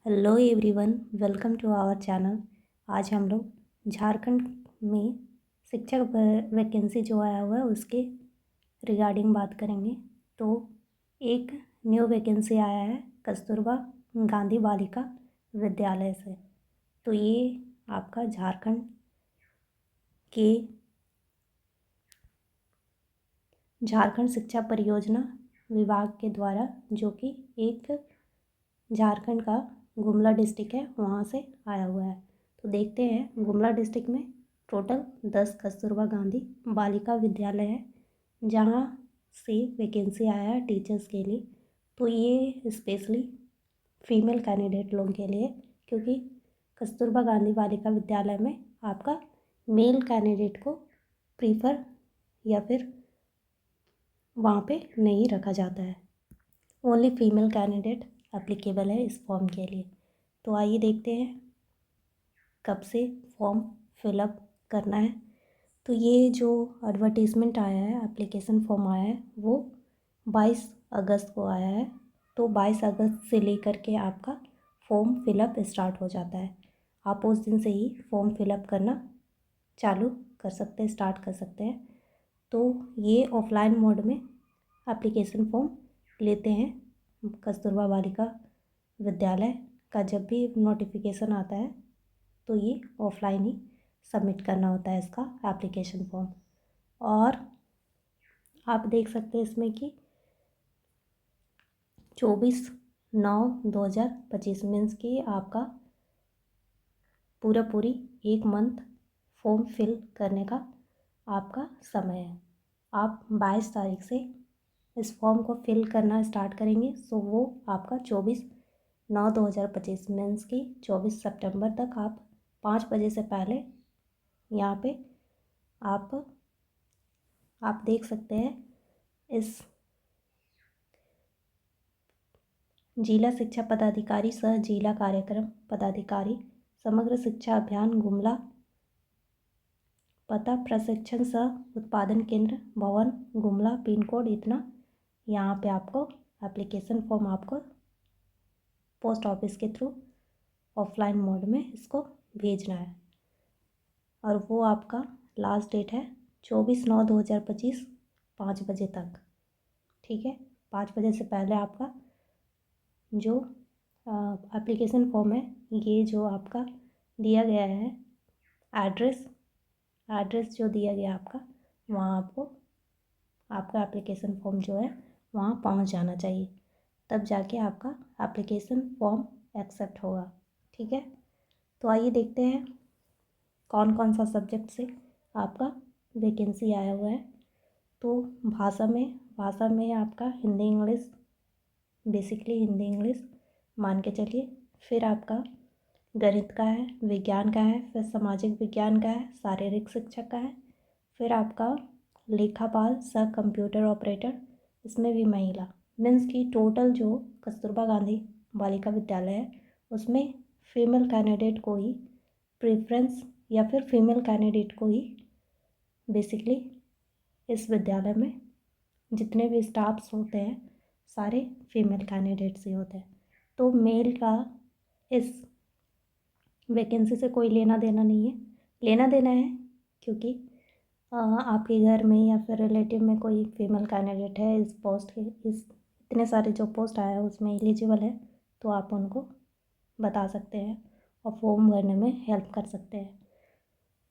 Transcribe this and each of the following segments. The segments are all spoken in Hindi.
Hello everyone, welcome to our channel. आज हम लोग झारखंड में शिक्षक वैकेंसी जो आया हुआ है उसके रिगार्डिंग बात करेंगे। तो एक न्यू वैकेंसी आया है कस्तूरबा गांधी बालिका विद्यालय से। तो ये आपका झारखंड शिक्षा परियोजना विभाग के द्वारा, जो कि एक झारखंड का गुमला डिस्ट्रिक्ट है, वहाँ से आया हुआ है। तो देखते हैं, गुमला डिस्ट्रिक्ट में टोटल 10 कस्तूरबा गांधी बालिका विद्यालय है जहाँ से वैकेंसी आया है टीचर्स के लिए। तो ये स्पेशली फीमेल कैंडिडेट लोगों के लिए, क्योंकि कस्तूरबा गांधी बालिका विद्यालय में आपका मेल कैंडिडेट को प्रीफर या फिर वहाँ पे नहीं रखा जाता है। ओनली फीमेल कैंडिडेट एप्लीकेबल है इस फॉर्म के लिए। तो आइए देखते हैं कब से फॉर्म फिलअप करना है। तो ये जो एडवर्टीज़मेंट आया है, एप्लीकेशन फॉर्म आया है, वो 22 अगस्त को आया है। तो 22 अगस्त से लेकर के आपका फॉर्म फिलअप स्टार्ट हो जाता है। आप उस दिन से ही फॉर्म फिलअप करना चालू कर सकते हैं, स्टार्ट कर सकते हैं। तो ये ऑफलाइन मोड में एप्लीकेशन फॉर्म लेते हैं। कस्तूरबा बालिका विद्यालय का जब भी नोटिफिकेशन आता है तो ये ऑफलाइन ही सबमिट करना होता है इसका एप्लीकेशन फॉर्म। और आप देख सकते हैं इसमें कि 24/9/2025 मीन्स कि आपका पूरी एक मंथ फॉर्म फिल करने का आपका समय है। आप 22 तारीख से इस फॉर्म को फिल करना स्टार्ट करेंगे, सो वो आपका 24/9/2025 मीन्स की 24 सितंबर तक आप 5 बजे से पहले यहाँ पे आप देख सकते हैं इस जिला शिक्षा पदाधिकारी सह जिला कार्यक्रम पदाधिकारी समग्र शिक्षा अभियान गुमला, पता प्रशिक्षण सह उत्पादन केंद्र भवन गुमला, पिन कोड इतना। यहाँ पे आपको एप्लीकेशन फॉर्म आपको पोस्ट ऑफिस के थ्रू ऑफलाइन मोड में इसको भेजना है। और वो आपका लास्ट डेट है 24/9/2025 5 बजे तक। ठीक है, 5 बजे से पहले आपका जो एप्लीकेशन फॉर्म है, ये जो आपका दिया गया है एड्रेस जो दिया गया आपका, वहाँ आपको आपका एप्लीकेशन फॉर्म जो है वहाँ पहुँच जाना चाहिए, तब जाके आपका एप्लीकेशन फॉर्म एक्सेप्ट होगा। ठीक है, तो आइए देखते हैं कौन कौन सा सब्जेक्ट से आपका वैकेंसी आया हुआ है। तो भाषा में आपका Hindi English, basically Hindi English मान के चलिए। फिर आपका गणित का है, विज्ञान का है, फिर सामाजिक विज्ञान का है, शारीरिक शिक्षक का है। फिर आपका लेखापाल सह कंप्यूटर ऑपरेटर, इसमें भी महिला। मीन्स की टोटल जो कस्तूरबा गांधी बालिका विद्यालय है उसमें फीमेल कैंडिडेट को ही प्रेफरेंस या फिर फीमेल कैंडिडेट को ही बेसिकली इस विद्यालय में जितने भी स्टाफ्स होते हैं सारे फीमेल कैंडिडेट्स ही होते हैं। तो मेल का इस वैकेंसी से कोई लेना देना नहीं है। लेना देना है क्योंकि आपके घर में या फिर रिलेटिव में कोई फीमेल कैंडिडेट है इस पोस्ट के, इस इतने सारे जो पोस्ट आया है उसमें एलिजिबल है, तो आप उनको बता सकते हैं और फॉर्म भरने में हेल्प कर सकते हैं।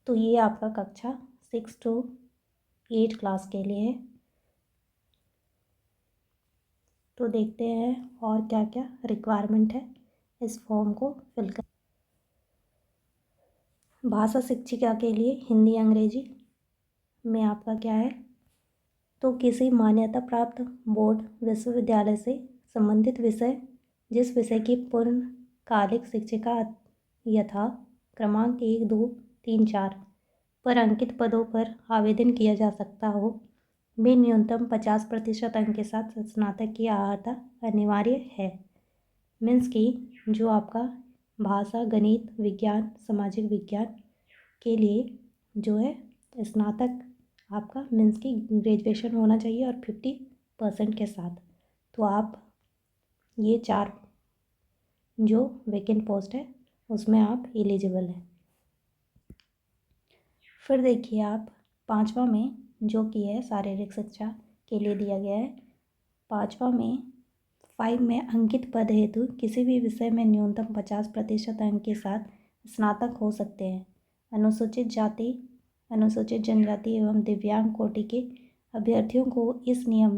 तो ये आपका कक्षा 6 to 8 क्लास के लिए है। तो देखते हैं और क्या क्या रिक्वायरमेंट है इस फॉर्म को फिल कर। भाषा शिक्षिका के लिए हिंदी अंग्रेजी में आपका क्या है, तो किसी मान्यता प्राप्त बोर्ड विश्वविद्यालय से संबंधित विषय, जिस विषय की पूर्णकालिक शिक्षिका यथा क्रमांक 1 2 3 4 पर अंकित पदों पर आवेदन किया जा सकता हो, में न्यूनतम 50% अंक के साथ स्नातक की अर्हता अनिवार्य है। मीन्स कि जो आपका भाषा, गणित, विज्ञान, सामाजिक विज्ञान के लिए जो है स्नातक आपका मीन्स कि ग्रेजुएशन होना चाहिए और 50% के साथ। तो आप ये 4 जो वैकेंट पोस्ट है उसमें आप एलिजिबल हैं। फिर देखिए आप 5वां में जो कि है शारीरिक शिक्षा के लिए दिया गया है। 5वां में 5 में अंकित पद हेतु किसी भी विषय में न्यूनतम 50% अंक के साथ स्नातक हो सकते हैं। अनुसूचित जाति, अनुसूचित जनजाति एवं दिव्यांग कोटि के अभ्यर्थियों को इस नियम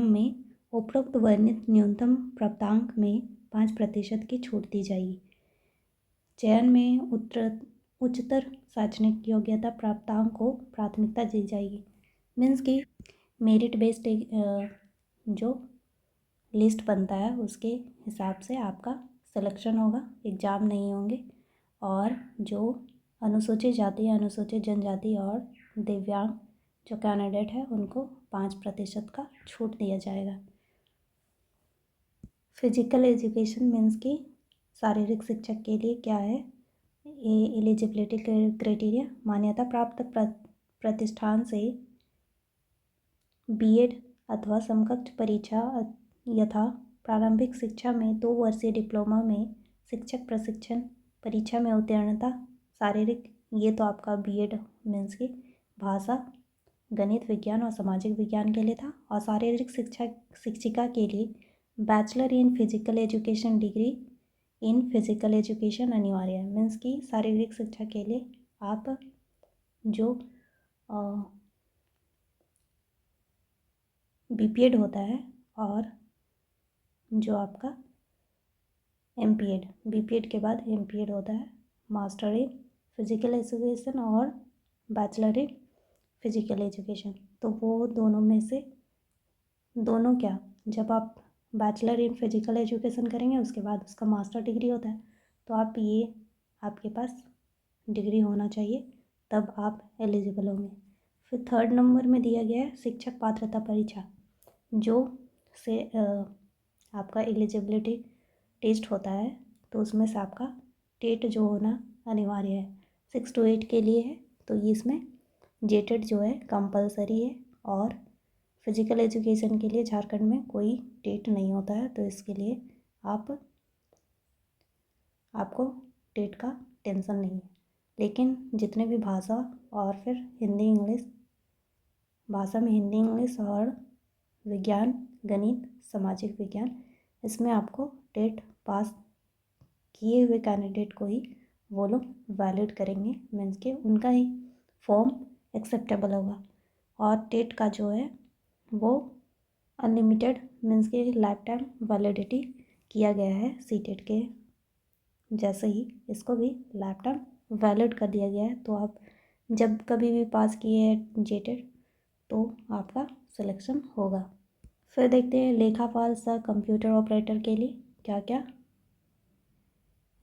में उपरोक्त वर्णित न्यूनतम प्राप्तांक में 5% की छूट दी जाएगी। चयन में उच्चतर शैक्षणिक योग्यता प्राप्तांक को प्राथमिकता दी जाएगी। मीन्स कि मेरिट बेस्ड जो लिस्ट बनता है उसके हिसाब से आपका सिलेक्शन होगा, एग्ज़ाम नहीं होंगे। और जो अनुसूचित जाति, अनुसूचित जनजाति और दिव्यांग जो कैंडिडेट है उनको 5% का छूट दिया जाएगा। फिजिकल एजुकेशन मीन्स कि शारीरिक शिक्षा के लिए क्या है, एलिजिबिलिटी क्राइटेरिया मान्यता प्राप्त प्रतिष्ठान से बीएड अथवा समकक्ष परीक्षा यथा प्रारंभिक शिक्षा में 2 वर्षीय डिप्लोमा में शिक्षक प्रशिक्षण परीक्षा में उत्तीर्णता, शारीरिक ये तो आपका बीएड मीन्स की भाषा, गणित, विज्ञान और सामाजिक विज्ञान के लिए था। और शारीरिक शिक्षिका के लिए bachelor in physical education degree in physical education अनिवार्य है। मीन्स कि शारीरिक शिक्षा के लिए आप जो बीपीएड होता है और जो आपका एमपीएड, बीपीएड के बाद एमपीएड होता है, मास्टर इन फिजिकल एजुकेशन और बैचलर इन फिजिकल एजुकेशन। तो वो दोनों में से दोनों क्या, जब आप बैचलर इन फिजिकल एजुकेशन करेंगे उसके बाद उसका मास्टर डिग्री होता है, तो आप ये आपके पास डिग्री होना चाहिए तब आप एलिजिबल होंगे। फिर 3rd नंबर में दिया गया है शिक्षक पात्रता परीक्षा, जो से आपका एलिजिबिलिटी टेस्ट होता है, तो उसमें से आपका टेट जो होना अनिवार्य है। 6 to 8 के लिए है, तो इसमें जेटेट जो है कंपलसरी है। और फिजिकल एजुकेशन के लिए झारखंड में कोई टेट नहीं होता है, तो इसके लिए आपको टेट का टेंशन नहीं है। लेकिन जितने भी भाषा और फिर हिंदी इंग्लिश, भाषा में हिंदी इंग्लिश और विज्ञान, गणित, सामाजिक विज्ञान, इसमें आपको टेट पास किए हुए कैंडिडेट को ही वो लोग वैलिड करेंगे, मीन्स के उनका ही फॉर्म एक्सेप्टेबल होगा। और टेट का जो है वो अनलिमिटेड मीन्स के लाइफ टाइम वैलिडिटी किया गया है। सीटेट के जैसे ही इसको भी लाइफ टाइम वैलिड कर दिया गया है, तो आप जब कभी भी पास किए हैं जेटेट तो आपका सिलेक्शन होगा। फिर देखते हैं लेखापाल सह कंप्यूटर ऑपरेटर के लिए क्या क्या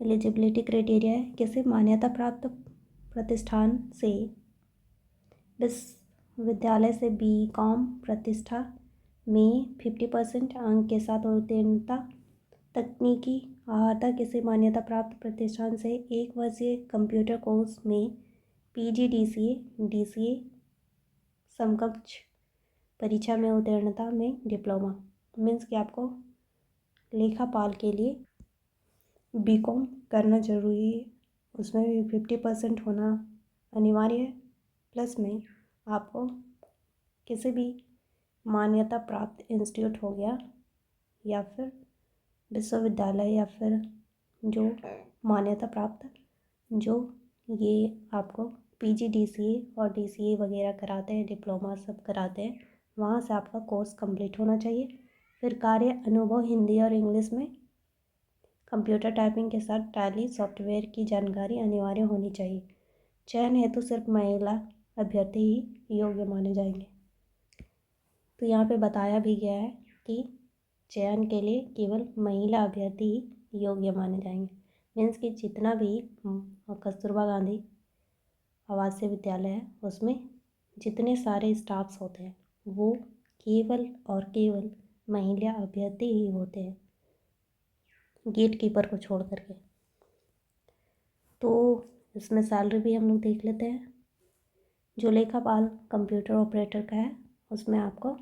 एलिजिबिलिटी क्राइटेरिया है। किसी मान्यता प्राप्त प्रतिष्ठान से विश्वविद्यालय से बीकॉम प्रतिष्ठा में 50% अंक के साथ उत्तीर्णता, तकनीकी अहाता किसी मान्यता प्राप्त प्रतिष्ठान से 1 वर्षीय कंप्यूटर कोर्स में डीसीए समकक्ष परीक्षा में उत्तीर्णता में डिप्लोमा। मीन्स कि आपको लेखापाल के लिए बीकॉम करना ज़रूरी है, उसमें भी 50% होना अनिवार्य है। प्लस में आपको किसी भी मान्यता प्राप्त इंस्टीट्यूट हो गया या फिर विश्वविद्यालय या फिर जो मान्यता प्राप्त जो ये आपको पीजीडीसीए और डीसीए वगैरह कराते हैं, डिप्लोमा सब कराते हैं, वहाँ से आपका कोर्स कंप्लीट होना चाहिए। फिर कार्य अनुभव हिंदी और इंग्लिश में कंप्यूटर टाइपिंग के साथ टैली सॉफ्टवेयर की जानकारी अनिवार्य होनी चाहिए। चयन हेतु सिर्फ महिला अभ्यर्थी ही योग्य माने जाएंगे। तो यहाँ पे बताया भी गया है कि चयन के लिए केवल महिला अभ्यर्थी ही योग्य माने जाएंगे। मीन्स कि जितना भी कस्तूरबा गांधी आवासीय विद्यालय है उसमें जितने सारे स्टाफ्स होते हैं वो केवल और केवल महिला अभ्यर्थी ही होते हैं, गेट कीपर को छोड़ करके। तो इसमें सैलरी भी हम लोग देख लेते हैं। जो लेखापाल कंप्यूटर ऑपरेटर का है उसमें आपको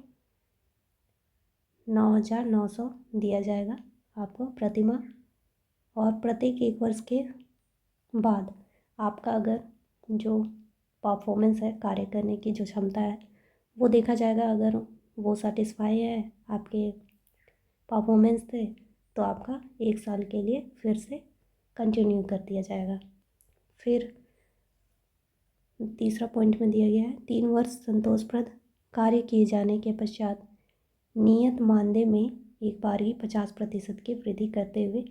9,900 दिया जाएगा आपको प्रतिमाह। और प्रत्येक 1 वर्ष के बाद आपका अगर जो परफॉर्मेंस है, कार्य करने की जो क्षमता है, वो देखा जाएगा। अगर वो सेटिस्फाई है आपके परफॉर्मेंस से तो आपका 1 साल के लिए फिर से कंटिन्यू कर दिया जाएगा। फिर तीसरा पॉइंट में दिया गया है 3 वर्ष संतोषप्रद कार्य किए जाने के पश्चात नियत मानदेय में एक बार ही 50% की वृद्धि करते हुए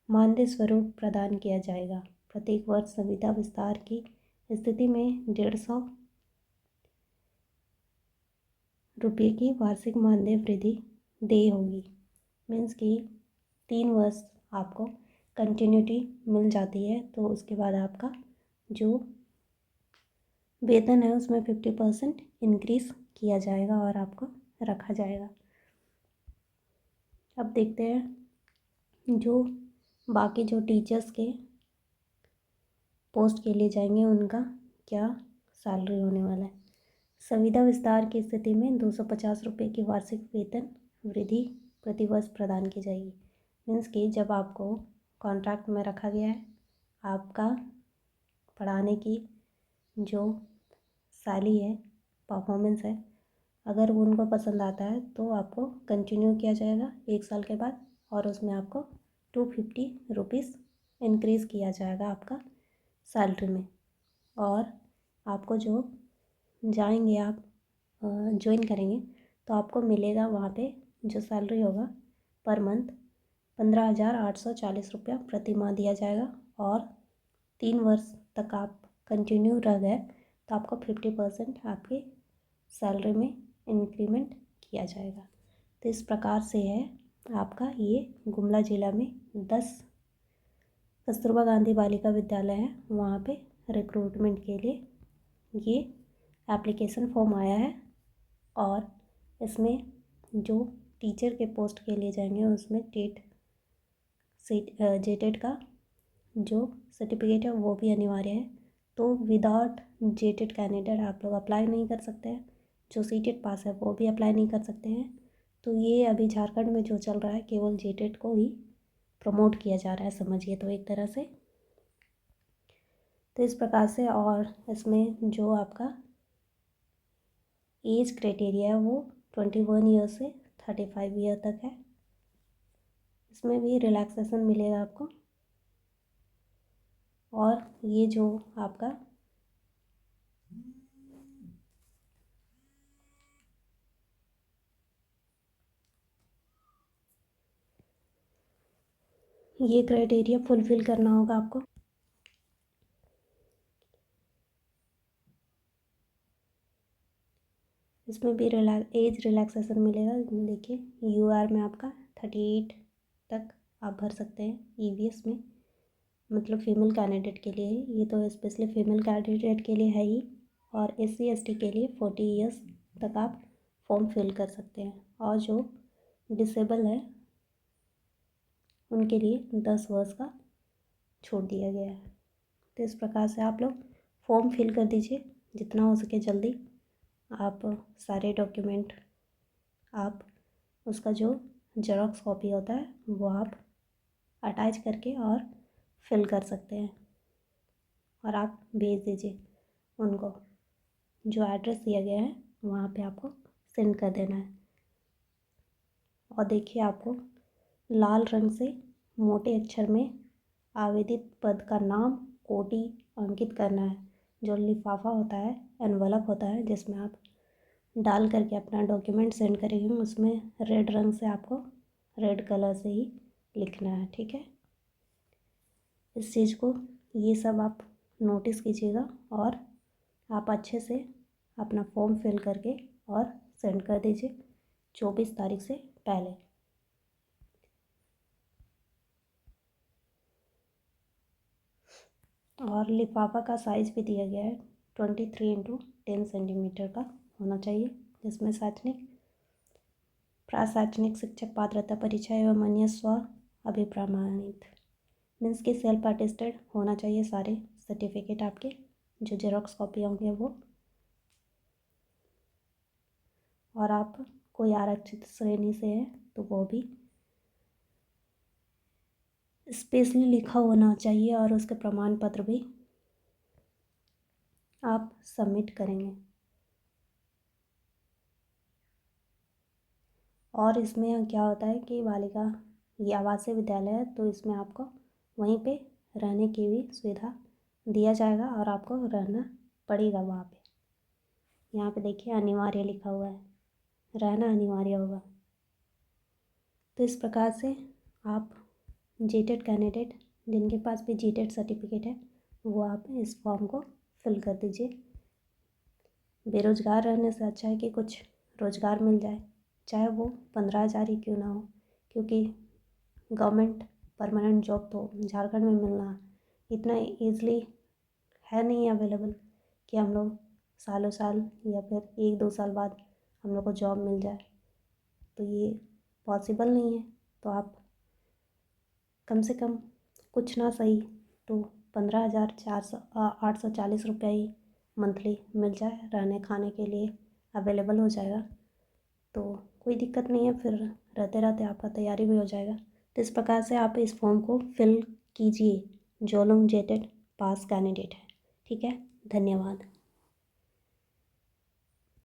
मानदेय स्वरूप प्रदान किया जाएगा। प्रत्येक वर्ष संविदा विस्तार की स्थिति में 150 रुपये की वार्षिक मानदेय वृद्धि देय होगी। मीन्स कि 3 वर्ष आपको कंटिन्यूटी मिल जाती है तो उसके बाद आपका जो वेतन है उसमें 50% इंक्रीज़ किया जाएगा और आपको रखा जाएगा। अब देखते हैं जो बाकी जो टीचर्स के पोस्ट के लिए जाएंगे उनका क्या सैलरी होने वाला है। संविदा विस्तार की स्थिति में 250 रुपये की वार्षिक वेतन वृद्धि प्रतिवर्ष प्रदान की जाएगी। मीन्स कि जब आपको कॉन्ट्रैक्ट में रखा गया है, आपका पढ़ाने की जो सैलरी है, परफॉर्मेंस है, अगर वो उनको पसंद आता है तो आपको कंटिन्यू किया जाएगा 1 साल के बाद और उसमें आपको 250 रुपीज़ इंक्रीज़ किया जाएगा आपका सैलरी में। और आपको जो जाएंगे आप ज्वाइन करेंगे तो आपको मिलेगा वहाँ पे जो सैलरी होगा पर मंथ 15,840 रुपया प्रति माह दिया जाएगा। और 3 वर्ष तक आप कंटिन्यू रह गए तो आपको 50% आपके सैलरी में इंक्रीमेंट किया जाएगा। तो इस प्रकार से है आपका ये गुमला ज़िला में 10 कस्तूरबा गांधी बालिका विद्यालय है, वहाँ पे रिक्रूटमेंट के लिए ये एप्लीकेशन फॉर्म आया है। और इसमें जो टीचर के पोस्ट के लिए जाएंगे उसमें जेटेड का जो सर्टिफिकेट है वो भी अनिवार्य है। तो विदाउट जेटेड कैंडिडेट आप लोग अप्लाई नहीं कर सकते हैं। जो सीटेड पास है वो भी अप्लाई नहीं कर सकते हैं। तो ये अभी झारखंड में जो चल रहा है केवल जेटेड को ही प्रमोट किया जा रहा है, समझिए तो एक तरह से। तो इस प्रकार से और इसमें जो आपका एज क्राइटेरिया है वो 21 ईयर से 35 ईयर तक है। इसमें भी रिलैक्सेशन मिलेगा आपको। और ये जो आपका ये क्राइटेरिया फुलफ़िल करना होगा आपको। इसमें भी एज रिलैक्सेशन मिलेगा। देखिए यूआर में आपका 38 तक आप भर सकते हैं, ईवीएस में मतलब फीमेल कैंडिडेट के लिए ये तो स्पेशली फीमेल कैंडिडेट के लिए है ही। और एससी एसटी के लिए 40 ईयर्स तक आप फॉर्म फिल कर सकते हैं। और जो डिसेबल है उनके लिए 10 वर्ष का छूट दिया गया है। तो इस प्रकार से आप लोग फॉर्म फिल कर दीजिए जितना हो सके जल्दी। आप सारे डॉक्यूमेंट आप उसका जो जेरॉक्स कॉपी होता है वो आप अटैच करके और फिल कर सकते हैं और आप भेज दीजिए उनको। जो एड्रेस दिया गया है वहाँ पे आपको सेंड कर देना है। और देखिए आपको लाल रंग से मोटे अक्षर में आवेदित पद का नाम कोटि अंकित करना है। जो लिफाफा होता है, एनवलप होता है जिसमें आप डाल करके अपना डॉक्यूमेंट सेंड करेंगे उसमें रेड रंग से आपको रेड कलर से ही लिखना है, ठीक है। इस चीज़ को ये सब आप नोटिस कीजिएगा और आप अच्छे से अपना फॉर्म फिल करके और सेंड कर दीजिए 24 तारीख से पहले। और लिफाफा का साइज़ भी दिया गया है 23x10 सेंटीमीटर का होना चाहिए, जिसमें प्राशैक्षणिक शिक्षक पात्रता परीक्षा एवं अन्य स्व अभिप्रमाणित मीन्स के सेल्फ अटेस्टेड होना चाहिए सारे सर्टिफिकेट आपके। जो जेरॉक्स कॉपी होंगे वो और आप कोई आरक्षित श्रेणी से हैं तो वो भी स्पेशली लिखा होना चाहिए और उसके प्रमाण पत्र भी आप सबमिट करेंगे। और इसमें क्या होता है कि बालिका ये आवासीय विद्यालय है तो इसमें आपको वहीं पे रहने की भी सुविधा दिया जाएगा और आपको रहना पड़ेगा वहाँ पे। यहाँ पे देखिए अनिवार्य लिखा हुआ है, रहना अनिवार्य होगा। तो इस प्रकार से आप जीटेट कैंडिडेट जिनके पास भी जीटेट सर्टिफिकेट है वो आप इस फॉर्म को फिल कर दीजिए। बेरोज़गार रहने से अच्छा है कि कुछ रोज़गार मिल जाए, चाहे वो 15,000 ही क्यों ना हो, क्योंकि गवर्नमेंट परमानेंट जॉब तो झारखंड में मिलना इतना ईज़िली है नहीं अवेलेबल कि हम लोग सालों साल या फिर 1-2 साल बाद हम लोग को जॉब मिल जाए, तो ये पॉसिबल नहीं है। तो आप कम से कम कुछ ना सही तो 15,840 रुपये ही मंथली मिल जाए, रहने खाने के लिए अवेलेबल हो जाएगा तो कोई दिक्कत नहीं है, फिर रहते रहते आपका तैयारी भी हो जाएगा। तो इस प्रकार से आप इस फॉर्म को फिल कीजिए जो लोग जेटेट पास कैंडिडेट है। ठीक है, धन्यवाद।